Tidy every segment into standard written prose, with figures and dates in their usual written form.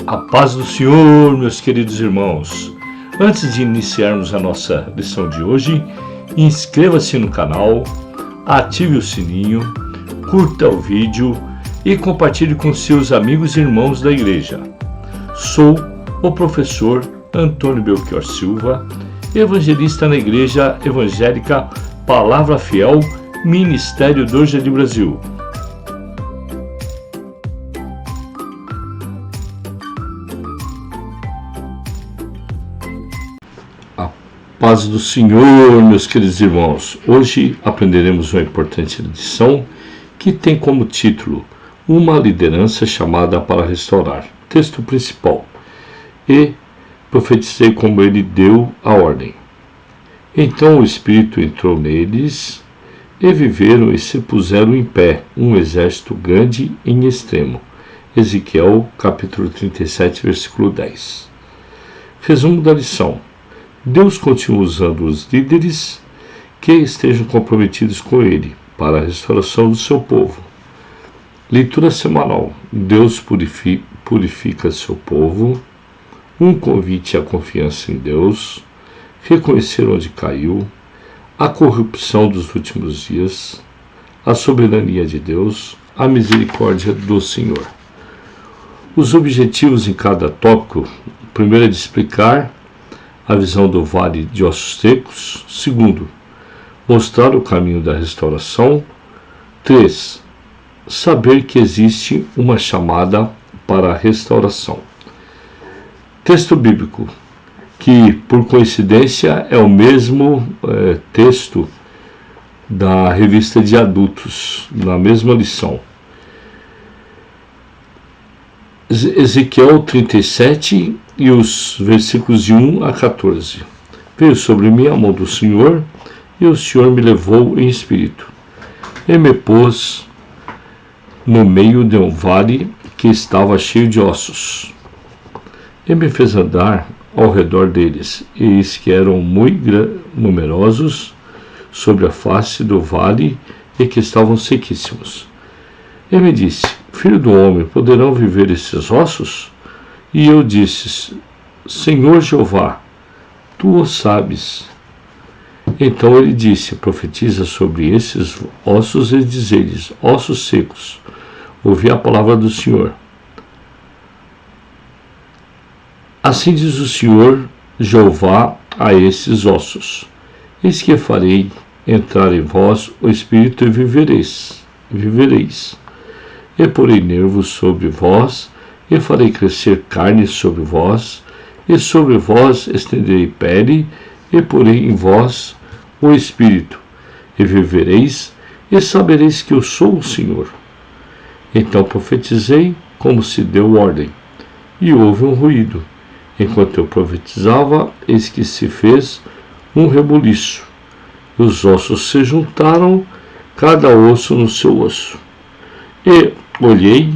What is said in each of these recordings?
A paz do Senhor, meus queridos irmãos. Antes de iniciarmos a nossa lição de hoje, inscreva-se no canal, ative o sininho, curta o vídeo e compartilhe com seus amigos e irmãos da igreja. Sou o professor Antônio Belchior Silva, evangelista na Igreja Evangélica Palavra Fiel, Ministério do Jardim Brasil. Paz do Senhor, meus queridos irmãos. Hoje aprenderemos uma importante lição que tem como título Uma liderança chamada para restaurar. Texto principal. E profetizei como ele deu a ordem. Então o Espírito entrou neles e viveram e se puseram em pé, um exército grande em extremo. Ezequiel capítulo 37, versículo 10. Resumo da lição. Deus continua usando os líderes que estejam comprometidos com Ele para a restauração do seu povo. Leitura semanal. Deus purifica seu povo. Um convite à confiança em Deus. Reconhecer onde caiu. A corrupção dos últimos dias. A soberania de Deus. A misericórdia do Senhor. Os objetivos em cada tópico. Primeiro é de explicar a visão do vale de ossos secos. Segundo, mostrar o caminho da restauração. 3. Saber que existe uma chamada para a restauração. Texto bíblico, que por coincidência é o mesmo texto da revista de adultos, na mesma lição. Ezequiel 37 e os versículos de 1 a 14. Veio sobre mim a mão do Senhor, e o Senhor me levou em espírito, e me pôs no meio de um vale que estava cheio de ossos, e me fez andar ao redor deles, e eis que eram muito numerosos sobre a face do vale, e que estavam sequíssimos. E me disse: Filho do homem, poderão viver esses ossos? E eu disse: Senhor Jeová, tu o sabes. Então ele disse: Profetiza sobre esses ossos e diz-lhes: Ossos secos, ouvi a palavra do Senhor. Assim diz o Senhor Jeová a esses ossos: Eis que farei entrar em vós o Espírito e vivereis. E porei nervos sobre vós, e farei crescer carne sobre vós, e sobre vós estenderei pele, e porei em vós o Espírito, e vivereis, e sabereis que eu sou o Senhor. Então profetizei como se deu ordem, e houve um ruído. Enquanto eu profetizava, eis que se fez um rebuliço, e os ossos se juntaram, cada osso no seu osso. E olhei,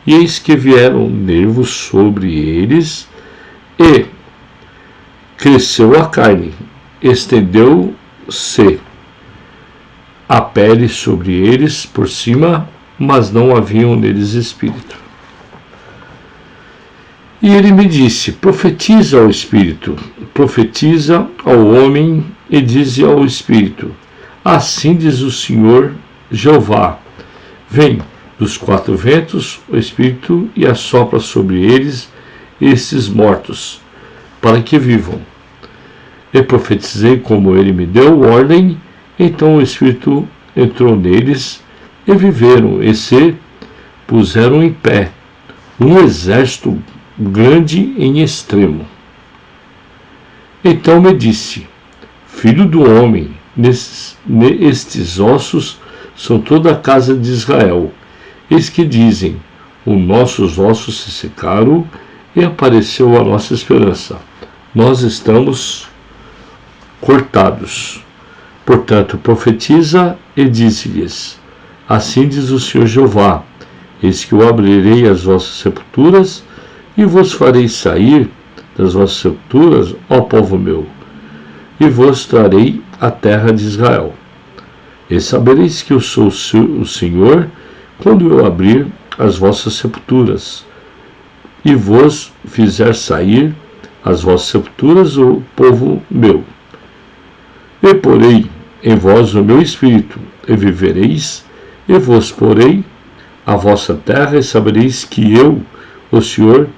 e eis que vieram nervos sobre eles, e cresceu a carne, estendeu-se a pele sobre eles por cima, mas não haviam neles espírito. E ele me disse: Profetiza ao espírito, profetiza ao homem, e dize ao espírito: Assim diz o Senhor Jeová: Vem dos quatro ventos o Espírito e assopra sobre eles esses mortos, para que vivam. E profetizei como ele me deu ordem, então o Espírito entrou neles, e viveram, e se puseram em pé, um exército grande em extremo. Então me disse: Filho do homem, estes ossos são toda a casa de Israel. Eis que dizem: os nossos ossos se secaram, e apareceu a nossa esperança. Nós estamos cortados. Portanto, profetiza e dize-lhes: Assim diz o Senhor Jeová: Eis que eu abrirei as vossas sepulturas, e vos farei sair das vossas sepulturas, ó povo meu, e vos trarei a terra de Israel. E sabereis que eu sou o Senhor, quando eu abrir as vossas sepulturas, e vos fizer sair as vossas sepulturas, o povo meu. E porei em vós o meu espírito, e vivereis, e vos porei a vossa terra, e sabereis que eu, o Senhor,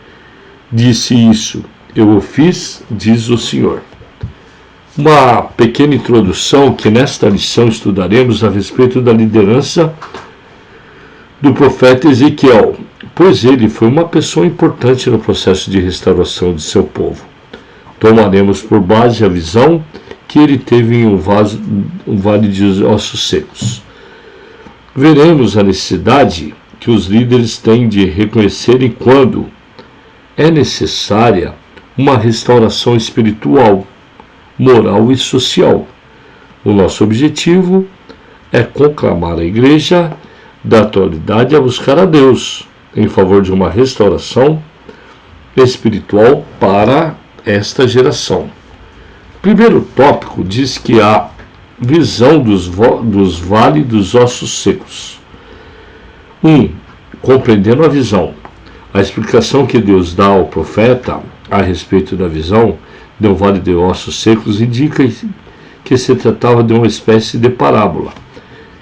disse isso. Eu o fiz, diz o Senhor. Uma pequena introdução que nesta lição estudaremos a respeito da liderança do profeta Ezequiel, pois ele foi uma pessoa importante no processo de restauração de seu povo. Tomaremos por base a visão que ele teve em um vale de ossos secos. Veremos a necessidade que os líderes têm de reconhecerem quando é necessária uma restauração espiritual, moral e social. O nosso objetivo é conclamar a Igreja da atualidade a buscar a Deus em favor de uma restauração espiritual para esta geração. O primeiro tópico diz que a visão dos vales dos ossos secos. 1. Compreendendo a visão. A explicação que Deus dá ao profeta a respeito da visão de um vale de ossos secos indica que se tratava de uma espécie de parábola.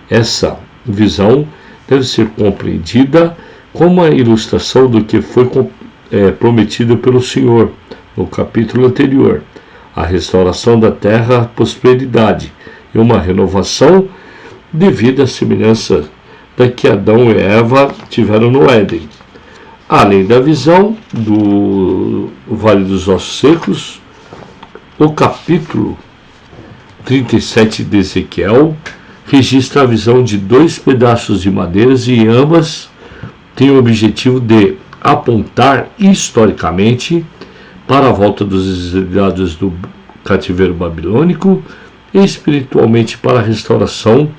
Essa visão deve ser compreendida como a ilustração do que foi prometido pelo Senhor no capítulo anterior, a restauração da terra à prosperidade e uma renovação devido à semelhança da que Adão e Eva tiveram no Éden. Além da visão do Vale dos Ossos Secos, o capítulo 37 de Ezequiel registra a visão de 2 pedaços de madeira e ambas têm o objetivo de apontar historicamente para a volta dos exiliados do cativeiro babilônico e espiritualmente para a restauração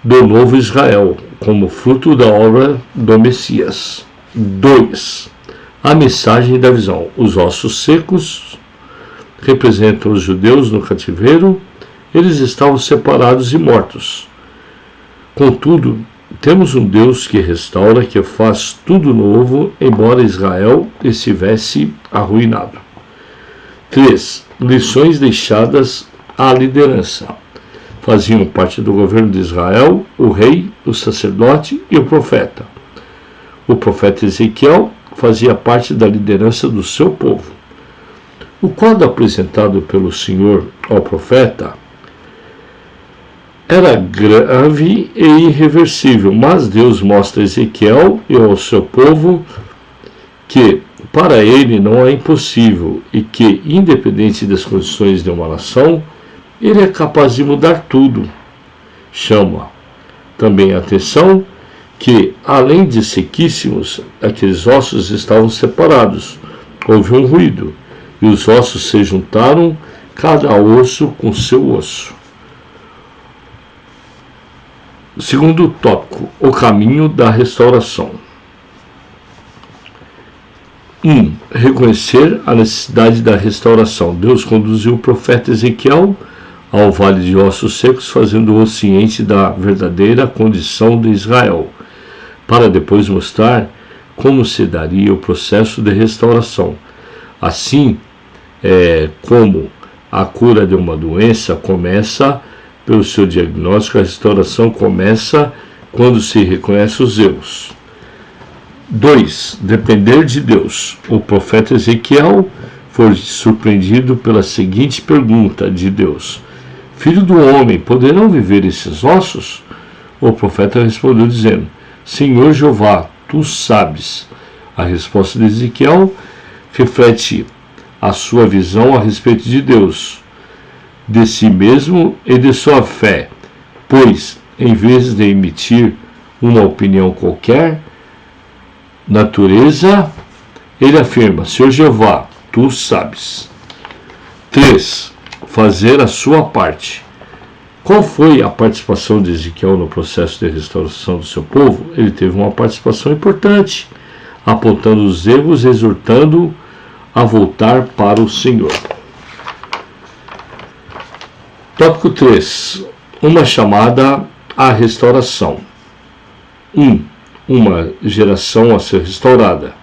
do novo Israel, como fruto da obra do Messias. 2. A mensagem da visão. Os ossos secos representam os judeus no cativeiro. Eles estavam separados e mortos. Contudo, temos um Deus que restaura, que faz tudo novo, embora Israel estivesse arruinado. 3. Lições deixadas à liderança. Faziam parte do governo de Israel o rei, o sacerdote e o profeta. O profeta Ezequiel fazia parte da liderança do seu povo. O quadro apresentado pelo Senhor ao profeta era grave e irreversível, mas Deus mostra a Ezequiel e ao seu povo que para ele não é impossível e que, independente das condições de uma nação, ele é capaz de mudar tudo. Chama também a atenção que, além de sequíssimos, aqueles ossos estavam separados. Houve um ruído, e os ossos se juntaram, cada osso com seu osso. Segundo tópico, o caminho da restauração. 1. Reconhecer a necessidade da restauração. Deus conduziu o profeta Ezequiel ao vale de ossos secos, fazendo-o ciente da verdadeira condição de Israel, para depois mostrar como se daria o processo de restauração. Assim, como a cura de uma doença começa pelo seu diagnóstico, a restauração começa quando se reconhece os erros. 2. Depender de Deus. O profeta Ezequiel foi surpreendido pela seguinte pergunta de Deus: Filho do homem, poderão viver esses ossos? O profeta respondeu dizendo: Senhor Jeová, tu sabes. A resposta de Ezequiel reflete a sua visão a respeito de Deus, de si mesmo e de sua fé, pois, em vez de emitir uma opinião qualquer, natureza, ele afirma: Senhor Jeová, tu sabes. 3. Fazer a sua parte. Qual foi a participação de Ezequiel no processo de restauração do seu povo? Ele teve uma participação importante, apontando os erros e exortando a voltar para o Senhor. Tópico 3. Uma chamada à restauração. 1. Uma geração a ser restaurada.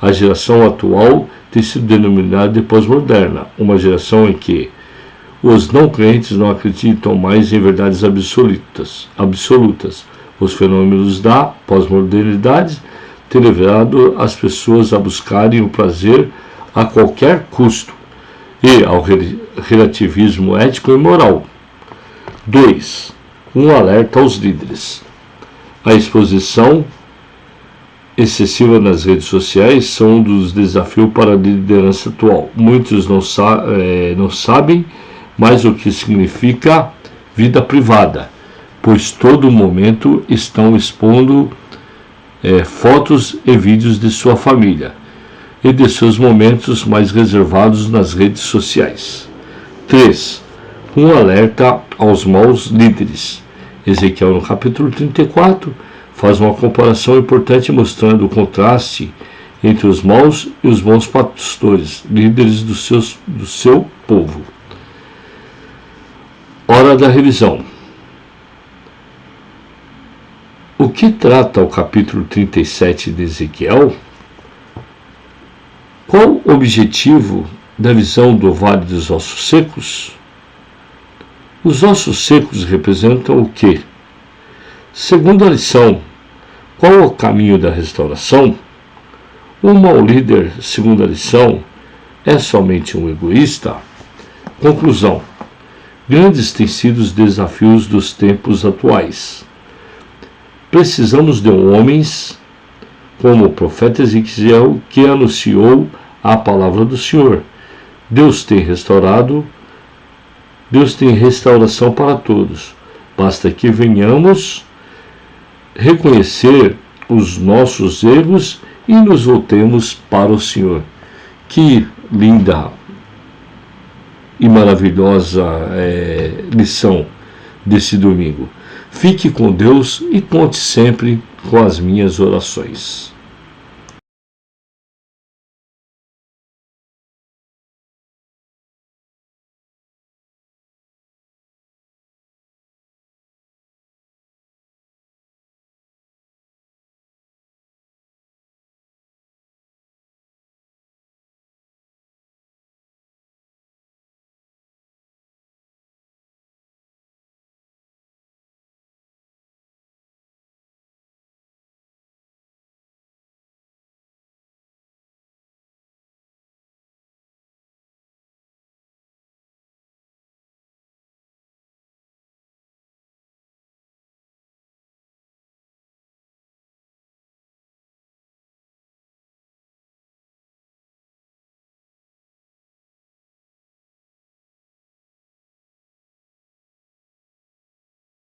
A geração atual tem sido denominada de pós-moderna, uma geração em que os não crentes não acreditam mais em verdades absolutas. Os fenômenos da pós-modernidade têm levado as pessoas a buscarem o prazer a qualquer custo e ao relativismo ético e moral. 2. Um alerta aos líderes. A exposição excessiva nas redes sociais são um dos desafios para a liderança atual. Muitos não sabem mais o que significa vida privada, pois todo momento estão expondo fotos e vídeos de sua família e de seus momentos mais reservados nas redes sociais. 3. Um alerta aos maus líderes. Ezequiel, no capítulo 34, faz uma comparação importante mostrando o contraste entre os maus e os bons pastores, líderes do seu povo. Hora da revisão. O que trata o capítulo 37 de Ezequiel? Qual o objetivo da visão do Vale dos Ossos Secos? Os ossos secos representam o quê? Segunda lição, qual é o caminho da restauração? Um mau líder, segunda lição, é somente um egoísta? Conclusão. Grandes têm sido os desafios dos tempos atuais. Precisamos de homens como o profeta Ezequiel, que anunciou a palavra do Senhor. Deus tem restauração para todos. Basta que venhamos reconhecer os nossos erros e nos voltemos para o Senhor. Que linda e maravilhosa lição desse domingo. Fique com Deus e conte sempre com as minhas orações.